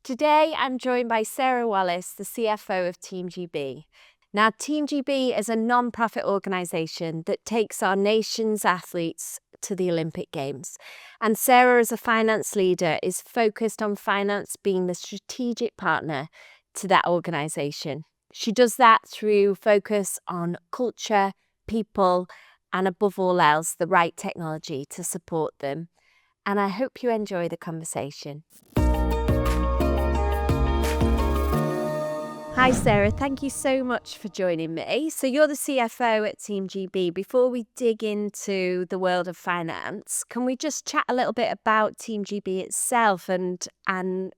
Today I'm joined by Sarah Wallace, the CFO of Team GB. Now, Team GB is a non-profit organisation that takes our nation's athletes to the Olympic Games. And Sarah, as a finance leader, is focused on finance being the strategic partner to that organisation. She does that through focus on culture, people, and above all else, the right technology to support them. And I hope you enjoy the conversation. Hi Sarah, thank you so much for joining me. So you're the CFO at Team GB. Before we dig into the world of finance, can we just chat a little bit about Team GB itself and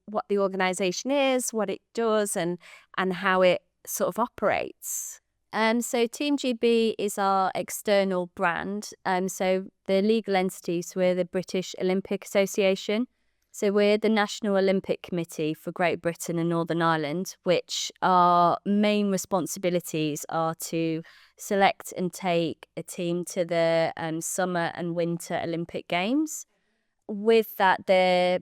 what the organisation is, what it does and how it sort of operates? So Team GB is our external brand. So the legal entities, we're the British Olympic Association. So we're the National Olympic Committee for Great Britain and Northern Ireland, which our main responsibilities are to select and take a team to the Summer and Winter Olympic Games. With that, the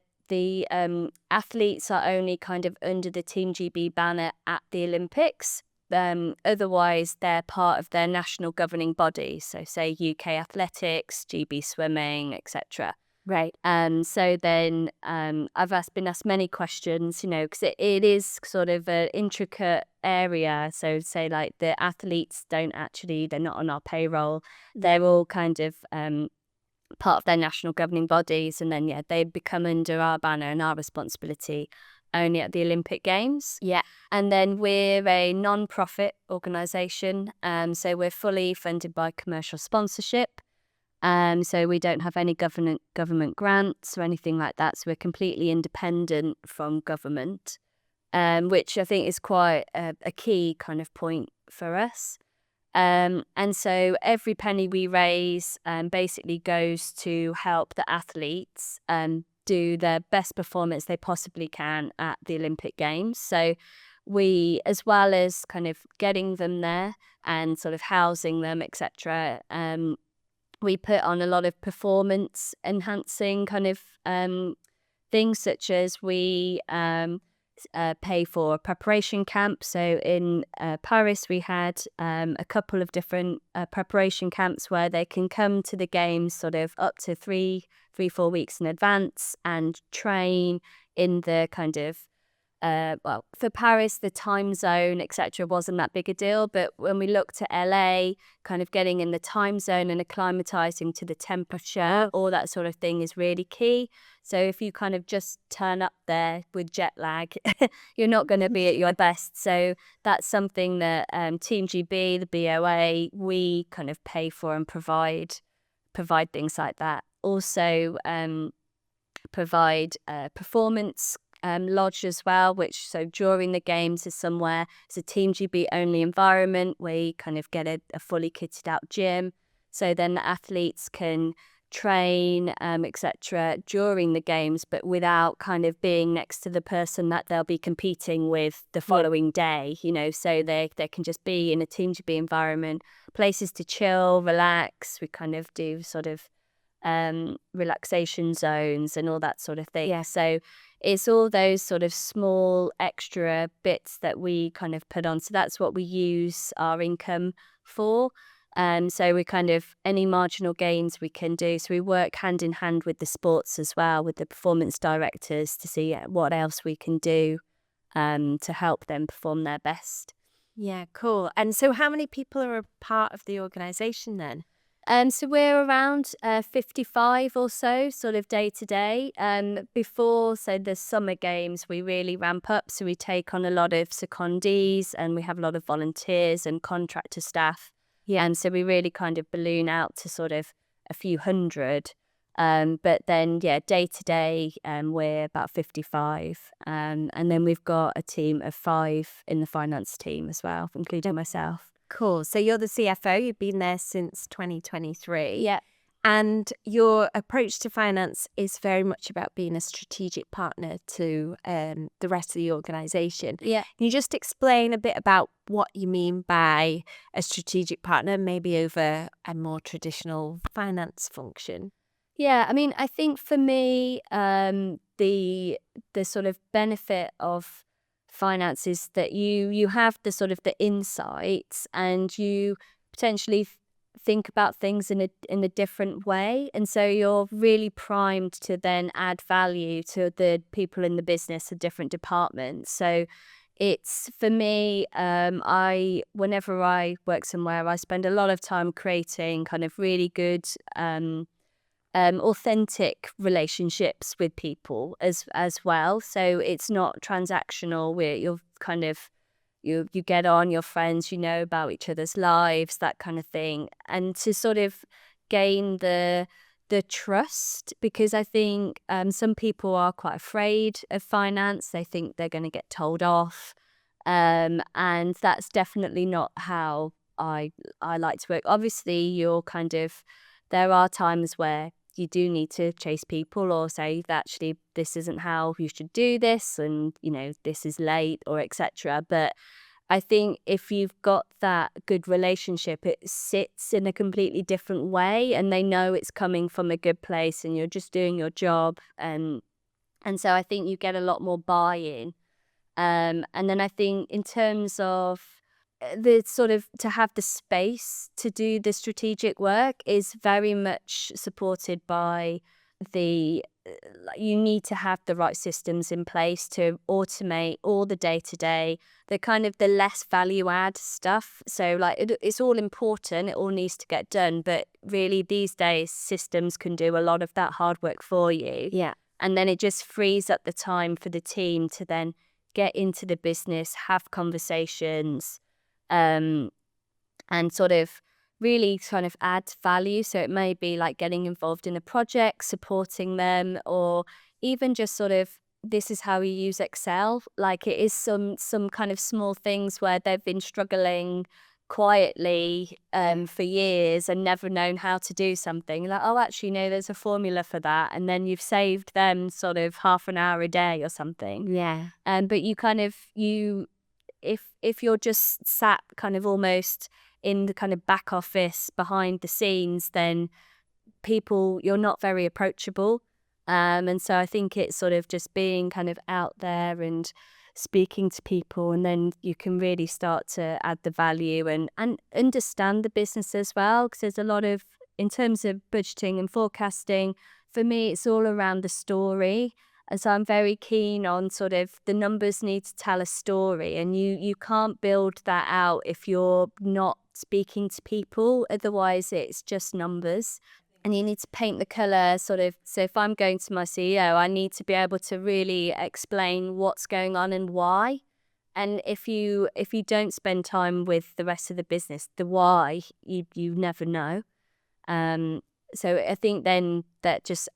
athletes are only kind of under the Team GB banner at the Olympics. Otherwise, they're part of their national governing body. So say UK Athletics, GB Swimming, etc. Right. So then I've been asked many questions, because it is sort of an intricate area. So say like the athletes they're not on our payroll. They're all kind of part of their national governing bodies. And then, they become under our banner and our responsibility only at the Olympic Games. Yeah. And then we're a non-profit organisation. So we're fully funded by commercial sponsorship. So we don't have any government grants or anything like that. So we're completely independent from government, which I think is quite a key kind of point for us. And so every penny we raise basically goes to help the athletes do their best performance they possibly can at the Olympic Games. So we, as well as kind of getting them there and sort of housing them, etc., we put on a lot of performance enhancing kind of things, such as we pay for a preparation camp. So in Paris, we had a couple of different preparation camps where they can come to the games sort of up to 4 weeks in advance and train in the kind of for Paris, the time zone, etc., wasn't that big a deal. But when we looked at LA, kind of getting in the time zone and acclimatizing to the temperature, all that sort of thing is really key. So if you kind of just turn up there with jet lag, you're not going to be at your best. So that's something that Team GB, the BOA, we kind of pay for and provide things like that. Also provide performance lodge as well, which so during the games is somewhere, it's a Team GB only environment where you kind of get a fully kitted out gym, so then the athletes can train etc. during the games, but without kind of being next to the person that they'll be competing with the following day, so they can just be in a Team GB environment, places to chill, relax. We kind of do sort of relaxation zones and all that sort of thing. Yeah. So it's all those sort of small extra bits that we kind of put on. So that's what we use our income for. So we kind of, any marginal gains we can do. So we work hand in hand with the sports as well, with the performance directors, to see what else we can do to help them perform their best. Yeah, cool. And so how many people are a part of the organisation then? So we're around 55 or so, sort of day to day. Before, so the summer games, we really ramp up. So we take on a lot of secondees and we have a lot of volunteers and contractor staff. Yeah. And so we really kind of balloon out to sort of a few hundred. But then, day to day, we're about 55. And then we've got a team of 5 in the finance team as well, including myself. Cool. So you're the CFO. You've been there since 2023. Yeah. And your approach to finance is very much about being a strategic partner to the rest of the organisation. Yeah. Can you just explain a bit about what you mean by a strategic partner, maybe over a more traditional finance function? Yeah, I mean, I think for me, the sort of benefit of finance is that you have the sort of the insights, and you potentially think about things in a different way, and so you're really primed to then add value to the people in the business, the different departments. So it's, for me, whenever I work somewhere, I spend a lot of time creating kind of really good authentic relationships with people as well. So it's not transactional, where you're kind of you get on, your friends, you know about each other's lives, that kind of thing, and to sort of gain the trust, because I think some people are quite afraid of finance. They think they're going to get told off, and that's definitely not how I like to work. Obviously, there are times where you do need to chase people or say that actually this isn't how you should do this, and this is late, or etc. But I think if you've got that good relationship, it sits in a completely different way, and they know it's coming from a good place, and you're just doing your job, and so I think you get a lot more buy-in. And then I think in terms of the sort of to have the space to do the strategic work is very much supported by you need to have the right systems in place to automate all the day-to-day, the kind of the less value add stuff. So it's all important, it all needs to get done, but really these days systems can do a lot of that hard work for you. Yeah. And then it just frees up the time for the team to then get into the business, have conversations, and sort of really kind of add value. So it may be like getting involved in a project, supporting them, or even just sort of, this is how you use Excel. Like, it is some kind of small things where they've been struggling quietly for years and never known how to do something. Like, oh, actually, no, there's a formula for that. And then you've saved them sort of half an hour a day or something. Yeah. But you kind of, if you're just sat kind of almost in the kind of back office behind the scenes, then you're not very approachable. And so I think it's sort of just being kind of out there and speaking to people, and then you can really start to add the value and understand the business as well, because there's a lot of, in terms of budgeting and forecasting, for me it's all around the story. And so I'm very keen on sort of the numbers need to tell a story, and you can't build that out if you're not speaking to people. Otherwise it's just numbers, and you need to paint the colour sort of. So if I'm going to my CEO, I need to be able to really explain what's going on and why. And if you don't spend time with the rest of the business, the why, you never know. So I think then that just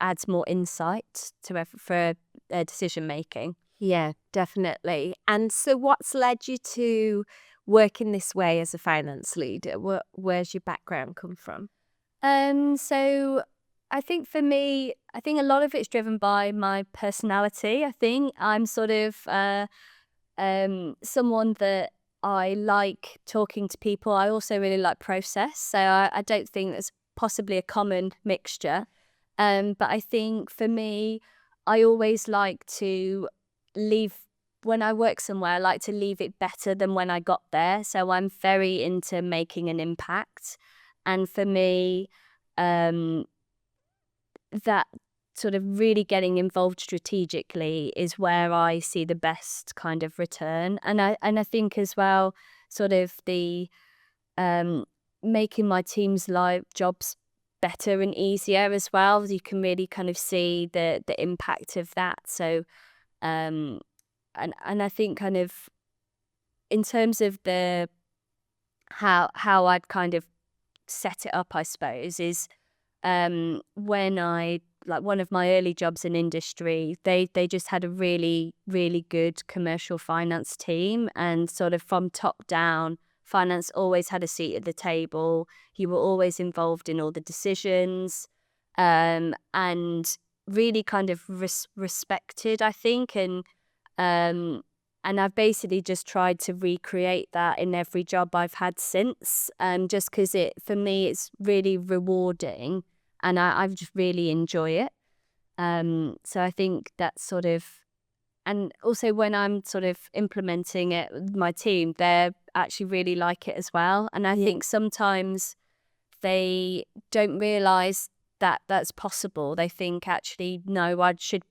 adds more insight for decision making. Yeah, definitely. And so what's led you to work in this way as a finance leader? Where's your background come from? So I think for me, I think a lot of it's driven by my personality. I think I'm sort of someone that I like talking to people. I also really like process. So I don't think there's possibly a common mixture. But I think for me, I always like to leave, when I work somewhere, I like to leave it better than when I got there. So I'm very into making an impact. And for me, that sort of really getting involved strategically is where I see the best kind of return. And I think as well, sort of the making my team's jobs better and easier as well. You can really kind of see the impact of that. So and I think kind of in terms of the how I'd kind of set it up, I suppose, is when I, like, one of my early jobs in industry, they just had a really, really good commercial finance team, and sort of from top down, finance always had a seat at the table. You were always involved in all the decisions, and really kind of respected, I think. And I've basically just tried to recreate that in every job I've had since, just because for me, it's really rewarding, and I just really enjoy it. So I think that's sort of, and also when I'm sort of implementing it with my team, they actually really like it as well. And I think sometimes they don't realise that that's possible. They think, actually, no, I should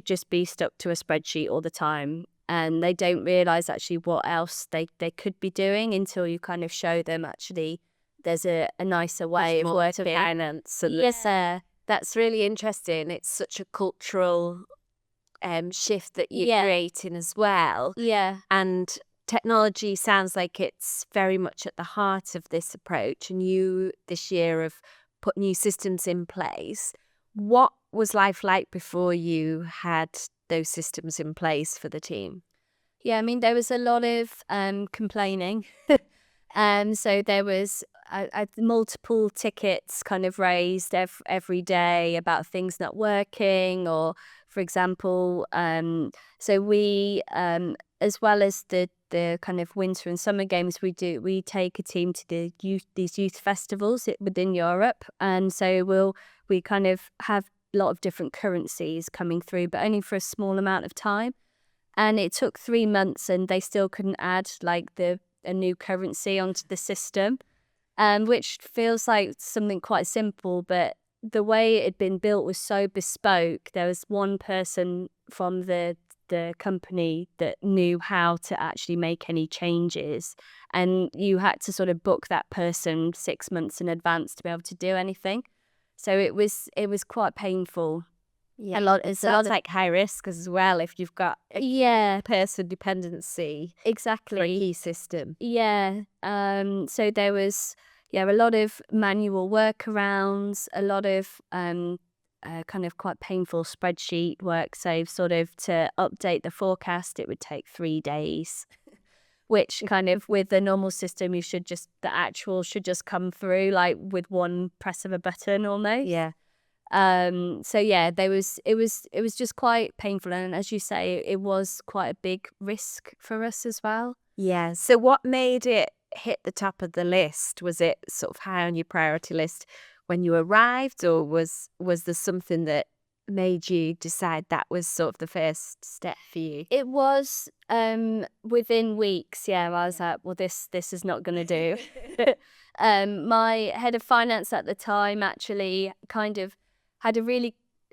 just be stuck to a spreadsheet all the time. And they don't realise actually what else they could be doing until you kind of show them actually there's a nicer way of working. Finance. And Yes, that's really interesting. It's such a cultural shift that you're creating as well. Yeah. And technology sounds like it's very much at the heart of this approach. And you this year have put new systems in place. What was life like before you had those systems in place for the team? Yeah, I mean, there was a lot of complaining. So there was multiple tickets kind of raised every day about things not working, or, for example, so we, as well as the kind of winter and summer games, we take a team to these youth festivals within Europe, and so we kind of have a lot of different currencies coming through, but only for a small amount of time. And it took 3 months, and they still couldn't add like a new currency onto the system, which feels like something quite simple, but the way it had been built was so bespoke. There was one person from the company that knew how to actually make any changes, and you had to sort of book that person 6 months in advance to be able to do anything. So it was quite painful. Yeah, It sounds like high risk as well if you've got person dependency for a exactly. key system. Yeah. So there was a lot of manual workarounds, a lot of kind of quite painful spreadsheet work. So sort of to update the forecast, it would take 3 days, which kind of with the normal system, the actual should just come through like with one press of a button almost. Yeah. So yeah, it was just quite painful, and as you say, it was quite a big risk for us as well. Yeah. So what made it hit the top of the list? Was it sort of high on your priority list when you arrived, or was there something that made you decide that was sort of the first step for you? It was within weeks. Yeah, I was like, well, this is not going to do. My head of finance at the time actually kind of had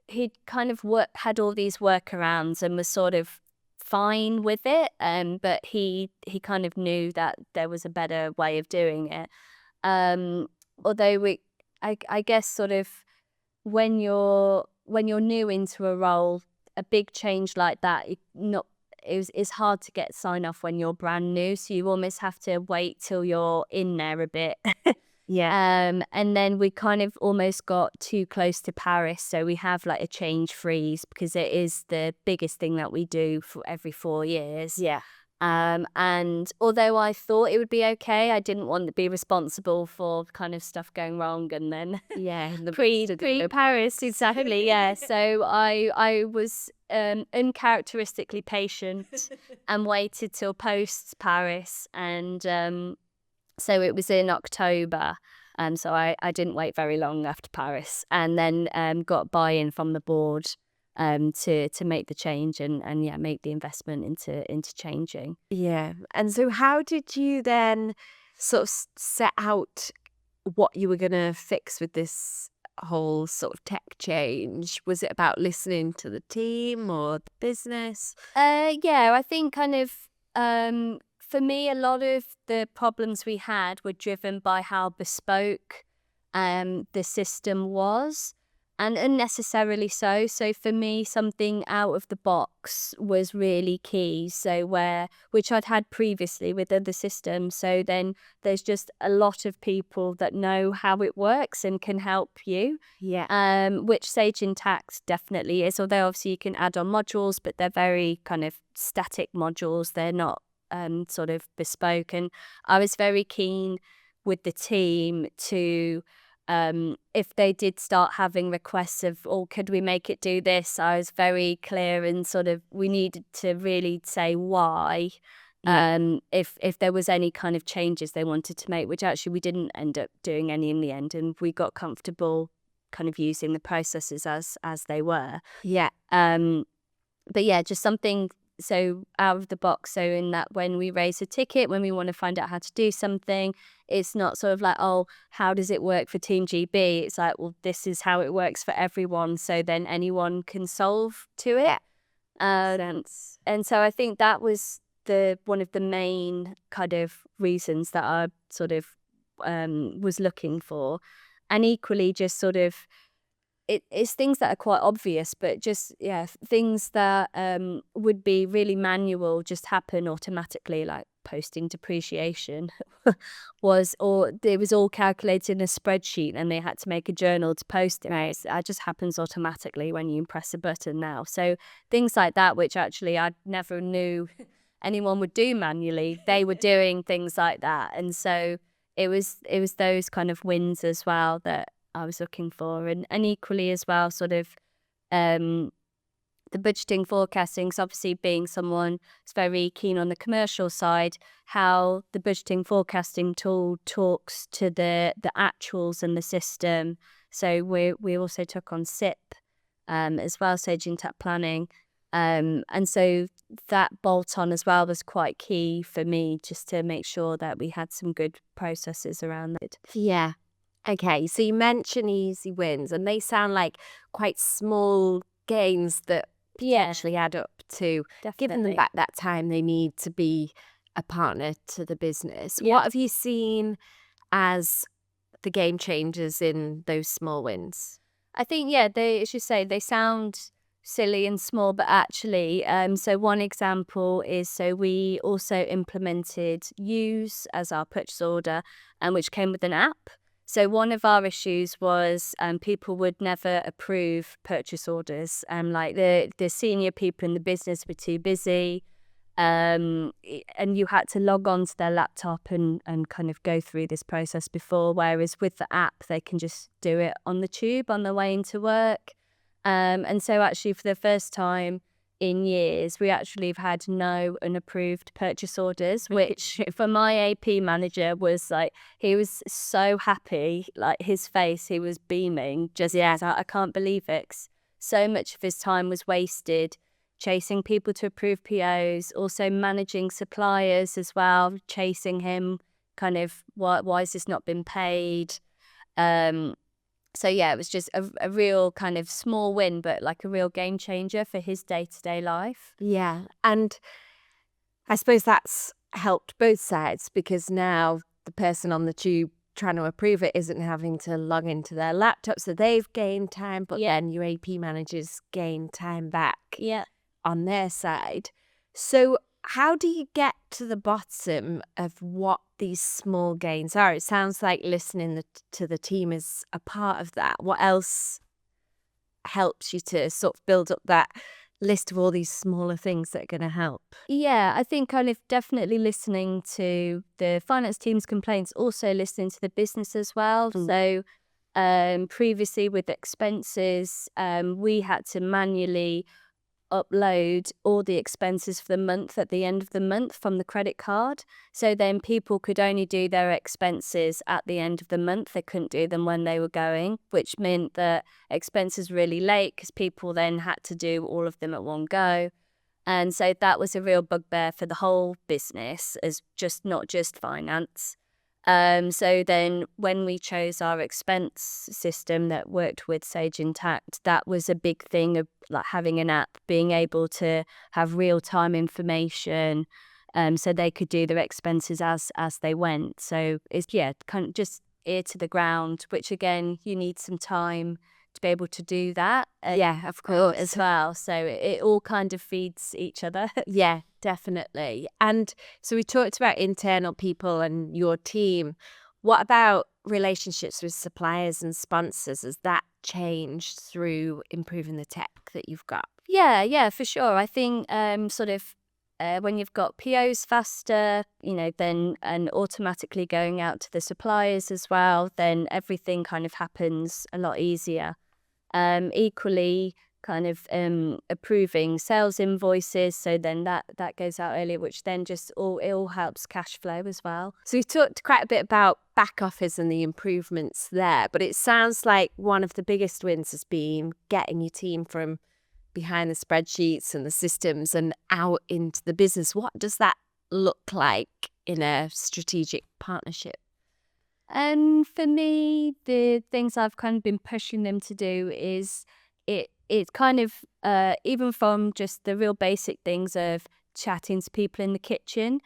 he'd kind of had all these workarounds and was sort of fine with it. But he kind of knew that there was a better way of doing it. Although I guess sort of when you're new into a role, a big change like that, it's hard to get sign off when you're brand new. So you almost have to wait till you're in there a bit. Yeah. And then we kind of almost got too close to Paris, so we have like a change freeze because it is the biggest thing that we do for every 4 years. Yeah. And although I thought it would be okay, I didn't want to be responsible for kind of stuff going wrong, and then Yeah. pre Paris, exactly. Yeah. So I was uncharacteristically patient and waited till post Paris, and so it was in October. So I didn't wait very long after Paris, and then got buy-in from the board to make the change and make the investment into changing. Yeah. And so how did you then sort of set out what you were going to fix with this whole sort of tech change? Was it about listening to the team or the business? Yeah, I think kind of for me, a lot of the problems we had were driven by how bespoke the system was, and unnecessarily so. So for me, something out of the box was really key. So which I'd had previously with other systems. So then there's just a lot of people that know how it works and can help you. Yeah. Which Sage Intacct definitely is. Although obviously you can add on modules, but they're very kind of static modules. They're not sort of bespoke. And I was very keen with the team to, if they did start having requests of, oh, could we make it do this? I was very clear and sort of, we needed to really say why, if there was any kind of changes they wanted to make, which actually we didn't end up doing any in the end. And we got comfortable kind of using the processes as they were. Yeah. But yeah, just something so out of the box. So in that, when we raise a ticket, when we want to find out how to do something, it's not sort of like, oh, how does it work for Team GB? It's like, well, this is how it works for everyone. So then anyone can solve to it. And so I think that was one of the main kind of reasons that I sort of was looking for. And equally, just sort of, it's things that are quite obvious, but just, things that would be really manual just happen automatically, like posting depreciation it was all calculated in a spreadsheet and they had to make a journal to post it. Right. It just happens automatically when you press a button now. So things like that, which actually I never knew anyone would do manually, they were doing things like that. And so it was those kind of wins as well that I was looking for, and equally as well, sort of the budgeting forecasting. So obviously, being someone who's very keen on the commercial side, how the budgeting forecasting tool talks to the actuals and the system. So we also took on SIP as well, Sage Intact Planning, and so that bolt on as well was quite key for me, just to make sure that we had some good processes around it. Yeah. Okay, so you mention easy wins, and they sound like quite small gains that actually add up to giving them back that time they need to be a partner to the business. Yeah. What have you seen as the game changers in those small wins? I think, as you say, they sound silly and small, but actually, so one example is, so we also implemented Use as our purchase order, which came with an app. So one of our issues was people would never approve purchase orders. Like the senior people in the business were too busy, and you had to log on to their laptop and kind of go through this process before. Whereas with the app, they can just do it on the tube on their way into work. And so actually, for the first time in years, we actually have had no unapproved purchase orders, which for my AP manager was like, he was so happy, like his face, he was beaming, just I can't believe it. So much of his time was wasted chasing people to approve POs, also managing suppliers as well, chasing him, kind of, why has this not been paid? So it was just a real kind of small win, but like a real game changer for his day-to-day life. Yeah, and I suppose that's helped both sides, because now the person on the tube trying to approve it isn't having to log into their laptop, so they've gained time, but then your AP managers gain time back on their side. So how do you get to the bottom of what these small gains are? It sounds like listening to the team is a part of that. What else helps you to sort of build up that list of all these smaller things that are going to help? Yeah, I think kind of definitely listening to the finance team's complaints, also listening to the business as well. So previously with expenses, we had to manually upload all the expenses for the month at the end of the month from the credit card. So then people could only do their expenses at the end of the month. They couldn't do them when they were going, which meant that expenses were really late because people then had to do all of them at one go. And so that was a real bugbear for the whole business, as not just finance. So then when we chose our expense system that worked with Sage Intact, that was a big thing of like having an app, being able to have real-time information, so they could do their expenses as they went. So it's kind of just ear to the ground, which again, you need some time to be able to do that. Of course. As well. So it all kind of feeds each other. Yeah, definitely. And so we talked about internal people and your team. What about relationships with suppliers and sponsors? Has that changed through improving the tech that you've got? Yeah, for sure. I think sort of when you've got POs faster, then and automatically going out to the suppliers as well, then everything kind of happens a lot easier. Equally, kind of approving sales invoices. So then that goes out earlier, which then just it all helps cash flow as well. So we talked quite a bit about back office and the improvements there, but it sounds like one of the biggest wins has been getting your team from behind the spreadsheets and the systems and out into the business. What does that look like in a strategic partnership? And for me, the things I've kind of been pushing them to do is it kind of even from just the real basic things of chatting to people in the kitchen,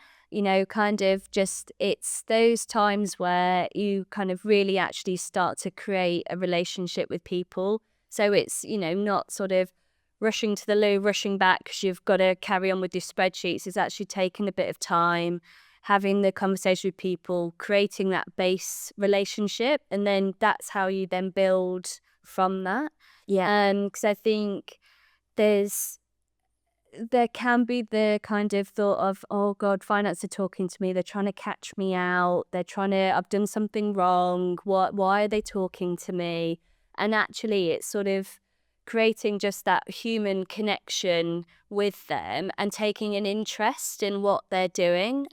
kind of just it's those times where you kind of really actually start to create a relationship with people. So it's, not sort of rushing to the loo, rushing back because you've got to carry on with your spreadsheets. It's actually taking a bit of time, having the conversation with people, creating that base relationship, and then that's how you then build from that. Yeah. Because I think there can be the kind of thought of, oh God, finance are talking to me, they're trying to catch me out, I've done something wrong, why are they talking to me? And actually it's sort of creating just that human connection with them and taking an interest in what they're doing.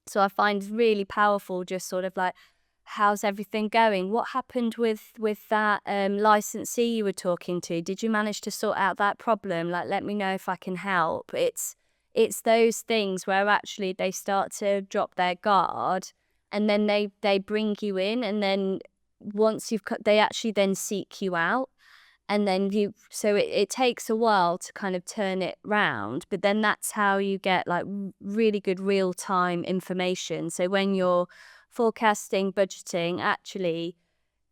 So I find really powerful just sort of like, how's everything going? What happened with that licensee you were talking to? Did you manage to sort out that problem? Like, let me know if I can help. It's those things where actually they start to drop their guard, and then they bring you in, and then once they actually then seek you out. And then so it takes a while to kind of turn it round, but then that's how you get like really good real-time information. So when you're forecasting, budgeting, actually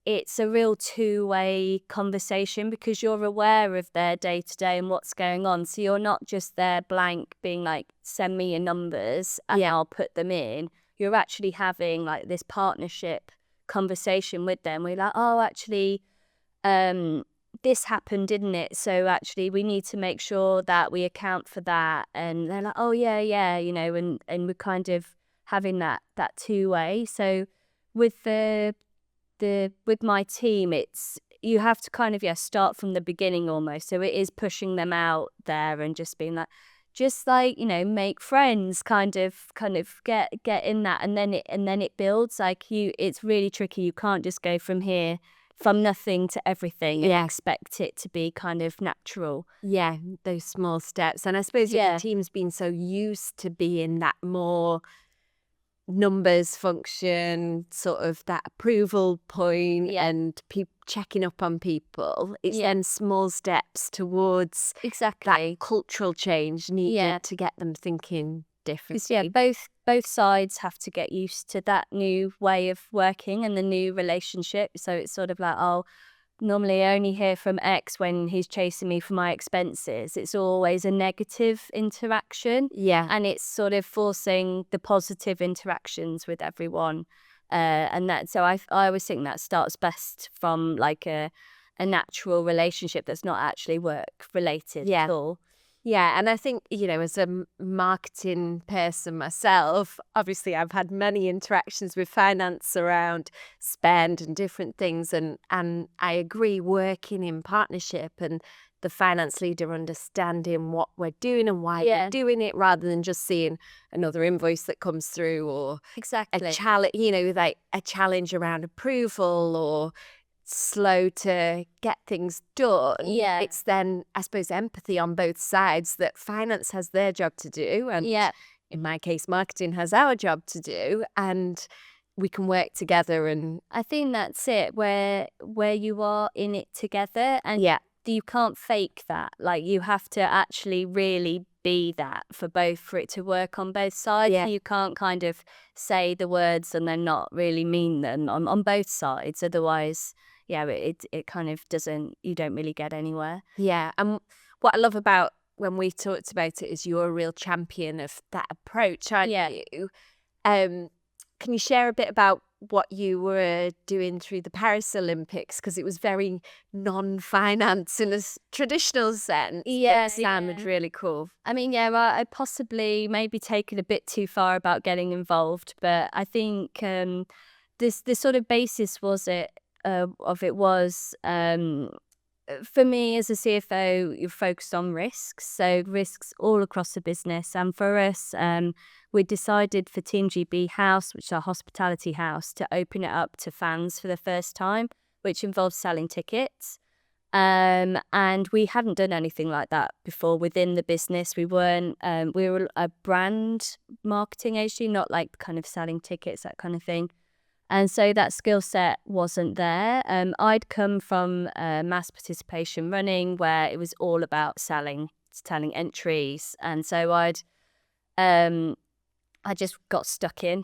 it's a real two-way conversation because you're aware of their day-to-day and what's going on. So you're not just there blank being like, send me your numbers and I'll put them in. You're actually having like this partnership conversation with them. We're like, oh, actually, this happened, didn't it? So actually we need to make sure that we account for that. And they're like, oh yeah, and we're kind of having that two-way. So with with my team, it's you have to kind of start from the beginning almost. So it is pushing them out there and just being like, make friends, kind of get in that, and then it builds. Like it's really tricky. You can't just go from nothing to everything and expect it to be kind of natural. Yeah, those small steps. And I suppose your team's been so used to being that more numbers function, sort of that approval point and checking up on people. It's then small steps towards that cultural change needed to get them thinking differently. Both sides have to get used to that new way of working and the new relationship. So it's sort of like, oh, normally I only hear from X when he's chasing me for my expenses. It's always a negative interaction. And it's sort of forcing the positive interactions with everyone. And that, so I always think that starts best from like a natural relationship that's not actually work related at all. Yeah, and I think, as a marketing person myself, obviously I've had many interactions with finance around spend and different things. And I agree, working in partnership and the finance leader understanding what we're doing and why we're doing it, rather than just seeing another invoice that comes through or a challenge, like a challenge around approval or slow to get things done. It's then, I suppose, empathy on both sides, that finance has their job to do, and in my case marketing has our job to do, and we can work together. And I think that's it, where you are in it together, and you can't fake that. Like, you have to actually really be that for it to work on both sides. You can't kind of say the words and then not really mean them on both sides, otherwise it kind of doesn't, you don't really get anywhere. And what I love about when we talked about it is you're a real champion of that approach, aren't you? Can you share a bit about what you were doing through the Paris Olympics? Because it was very non-finance in a traditional sense. It sounded really cool. I mean, I possibly maybe taken a bit too far about getting involved, but I think this sort of basis was for me as a CFO, you're focused on risks. So risks all across the business. And for us, we decided for Team GB House, which is our hospitality house, to open it up to fans for the first time, which involves selling tickets. And we hadn't done anything like that before within the business. We weren't, we were a brand marketing agency, not like kind of selling tickets, that kind of thing. And so that skill set wasn't there. I'd come from mass participation running, where it was all about selling entries. And so I just got stuck in.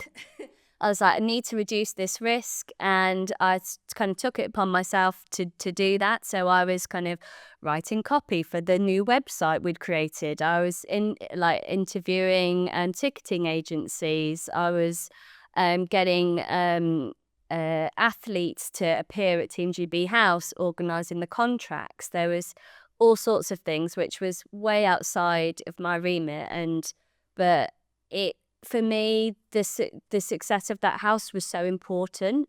I was like, I need to reduce this risk, and I kind of took it upon myself to do that. So I was kind of writing copy for the new website we'd created. I was interviewing ticketing agencies. I was getting athletes to appear at Team GB House, organising the contracts. There was all sorts of things which was way outside of my remit, but for me, the success of that house was so important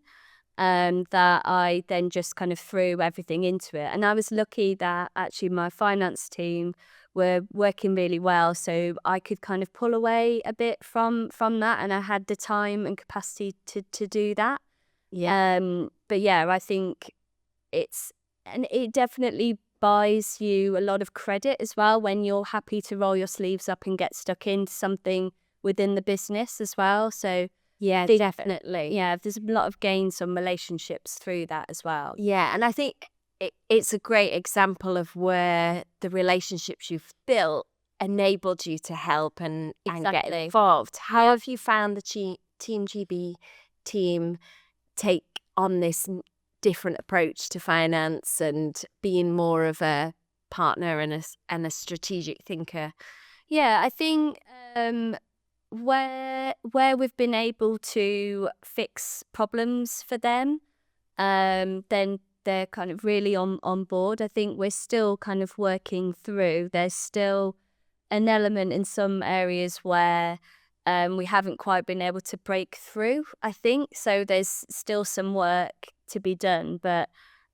that I then just kind of threw everything into it. And I was lucky that actually my finance team were working really well, so I could kind of pull away a bit from that, and I had the time and capacity to do that. Yeah. But yeah, I think it definitely buys you a lot of credit as well when you're happy to roll your sleeves up and get stuck into something within the business as well. So Yeah, definitely. yeah, there's a lot of gains on relationships through that as well. Yeah, and I think it's a great example of where the relationships you've built enabled you to help and get involved. How have you found the Team GB team take on this different approach to finance and being more of a partner and a strategic thinker? Yeah, I think where we've been able to fix problems for them, then they're kind of really on board. I think we're still kind of working through. There's still an element in some areas where we haven't quite been able to break through, I think. So there's still some work to be done. But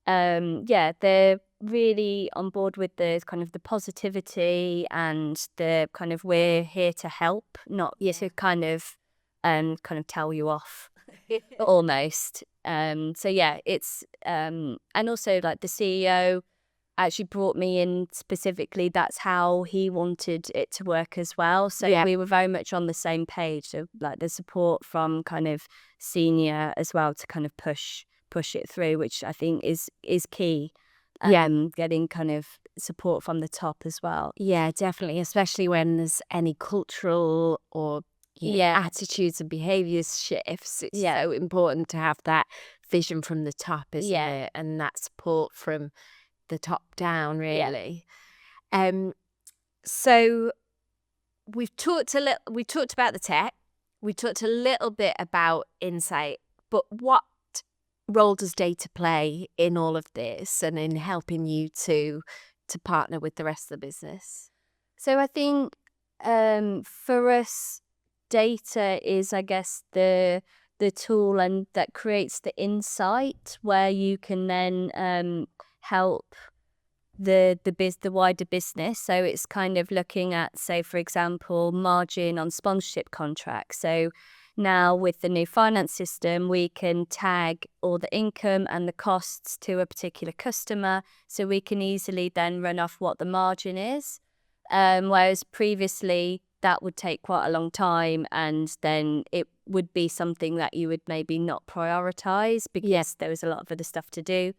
yeah, they're really on board with the kind of the positivity and the kind of we're here to help, not to kind of tell you off almost. So yeah, it's and also like the CEO actually brought me in specifically. That's how he wanted it to work as well. So we were very much on the same page. So like the support from kind of senior as well to kind of push it through, which I think is key. Getting kind of support from the top as well. Yeah, definitely, especially when there's any cultural or attitudes and behaviours shifts. It's so important to have that vision from the top, isn't it? And that support from the top down, really. So we've talked about the tech. We talked a little bit about insight, but what role does data play in all of this and in helping you to partner with the rest of the business? So I think for us, data is, I guess, the tool and that creates the insight where you can then help the wider business. So it's kind of looking at, say, for example, margin on sponsorship contracts. So now with the new finance system, we can tag all the income and the costs to a particular customer, so we can easily then run off what the margin is. Whereas previously that would take quite a long time, and then it would be something that you would maybe not prioritize because there was a lot of other stuff to do.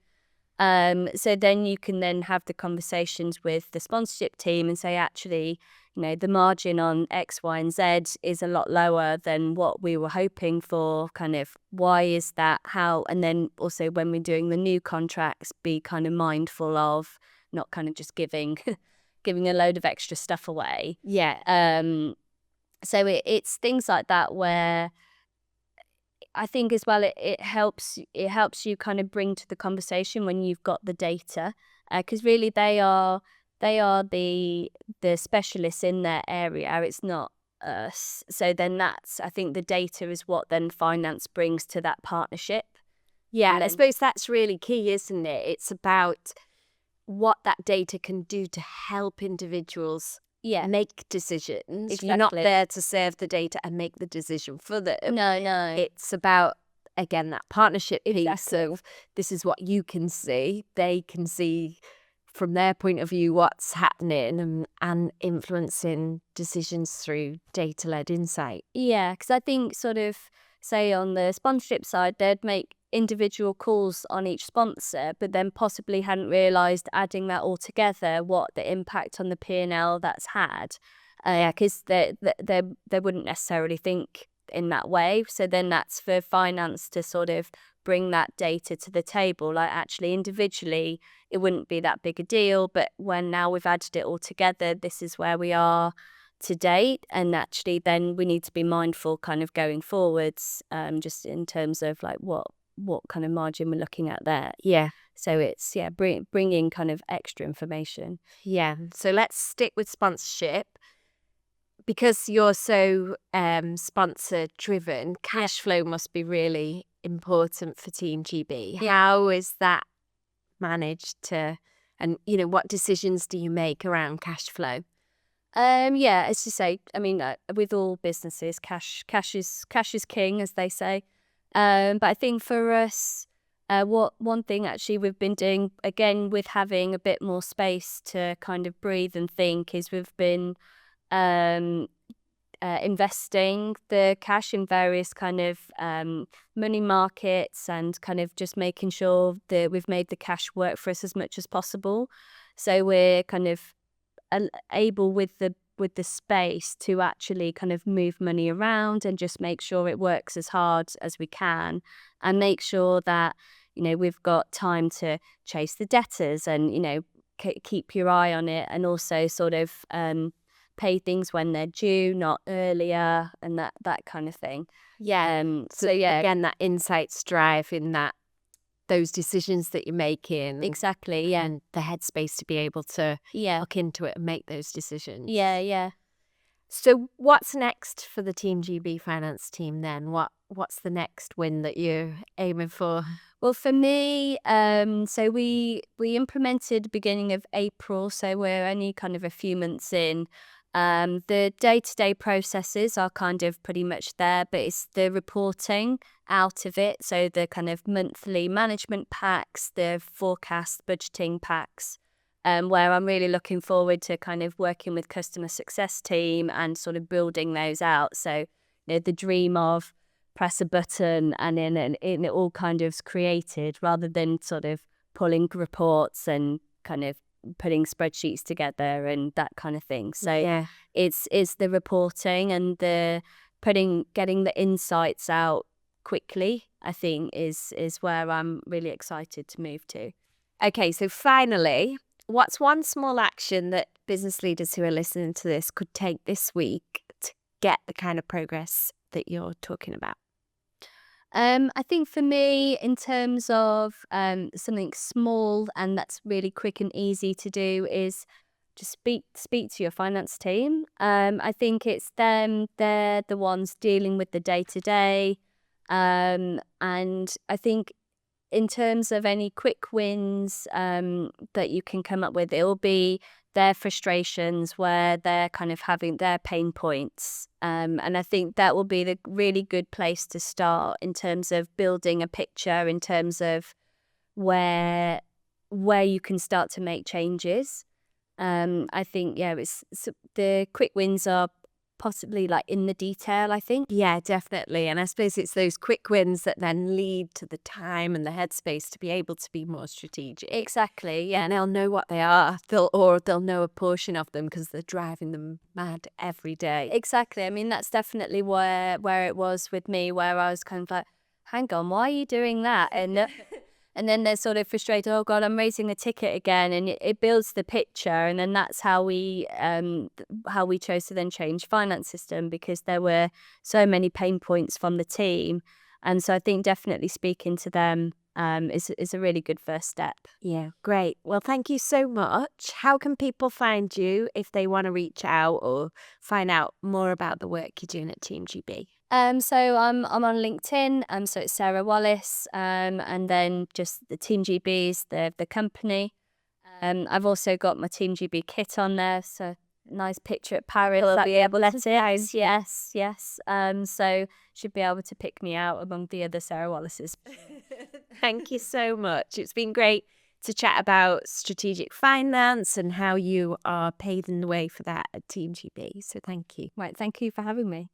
So then you can then have the conversations with the sponsorship team and say, actually, the margin on X, Y, and Z is a lot lower than what we were hoping for. Kind of, why is that? How? And then also when we're doing the new contracts, be kind of mindful of not kind of just giving a load of extra stuff away. So it's things like that where I think as well it helps you kind of bring to the conversation when you've got the data, because really they are the specialists in their area. It's not us. So then I think the data is what then finance brings to that partnership. Yeah, and I suppose that's really key, isn't it? It's about what that data can do to help individuals make decisions. Exactly. You're not there to serve the data and make the decision for them. No. It's about, again, that partnership piece Exactly. of this is what you can see. They can see from their point of view what's happening and influencing decisions through data-led insight. Yeah, because I think sort of, say on the sponsorship side, they'd make individual calls on each sponsor, but then possibly hadn't realised adding that all together, what the impact on the P&L that's had. Because they wouldn't necessarily think in that way. So then that's for finance to sort of bring that data to the table. Like actually individually, it wouldn't be that big a deal, but when now we've added it all together, this is where we are to date, and actually then we need to be mindful kind of going forwards, just in terms of like what kind of margin we're looking at there. Yeah. So it's bringing kind of extra information. Yeah. So let's stick with sponsorship. Because you're so sponsor driven, cash flow must be really important for Team GB. Yeah. How is that managed and what decisions do you make around cash flow? As you say, I mean, with all businesses, cash is king, as they say. But I think for us, one thing actually we've been doing, again, with having a bit more space to kind of breathe and think, is we've been investing the cash in various kind of money markets, and kind of just making sure that we've made the cash work for us as much as possible. So we're kind of able with the space to actually kind of move money around and just make sure it works as hard as we can, and make sure that we've got time to chase the debtors and keep your eye on it, and also sort of pay things when they're due, not earlier, and that kind of thing. So again, that insights drive in those decisions that you're making. Exactly, yeah. And the headspace to be able to look into it and make those decisions. Yeah. So what's next for the Team GB finance team then? What's the next win that you're aiming for? Well, for me, so we implemented beginning of April, so we're only kind of a few months in. The day-to-day processes are kind of pretty much there, but it's the reporting out of it. So the kind of monthly management packs, the forecast budgeting packs, where I'm really looking forward to kind of working with customer success team and sort of building those out. So the dream of press a button and then it all kind of created, rather than sort of pulling reports and kind of putting spreadsheets together and that kind of thing. So it's the reporting and the getting the insights out quickly, I think is where I'm really excited to move to. Okay, so finally, what's one small action that business leaders who are listening to this could take this week to get the kind of progress that you're talking about? I think for me, in terms of something small and that's really quick and easy to do, is just speak to your finance team. I think it's them; they're the ones dealing with the day-to-day. And I think in terms of any quick wins that you can come up with, it will be their frustrations where they're kind of having their pain points. And I think that will be the really good place to start in terms of building a picture, in terms of where you can start to make changes. I think, it's the quick wins are possibly like in the detail, I think. Yeah, definitely. And I suppose it's those quick wins that then lead to the time and the headspace to be able to be more strategic. Exactly, yeah. And they'll know what they are, they'll know a portion of them because they're driving them mad every day. Exactly. I mean, that's definitely where it was with me, where I was kind of like, hang on, why are you doing that? And then they're sort of frustrated, oh God, I'm raising a ticket again. And it builds the picture. And then that's how we chose to then change finance system, because there were so many pain points from the team. And so I think definitely speaking to them is a really good first step. Yeah, great. Well, thank you so much. How can people find you if they want to reach out or find out more about the work you're doing at Team GB? So I'm on LinkedIn. So it's Sarah Wallace. And then just the Team GB is the company. I've also got my Team GB kit on there, so nice picture at Paris. I'll be able to say yes. So should be able to pick me out among the other Sarah Wallaces. Thank you so much. It's been great to chat about strategic finance and how you are paving the way for that at Team GB. So thank you. Right, thank you for having me.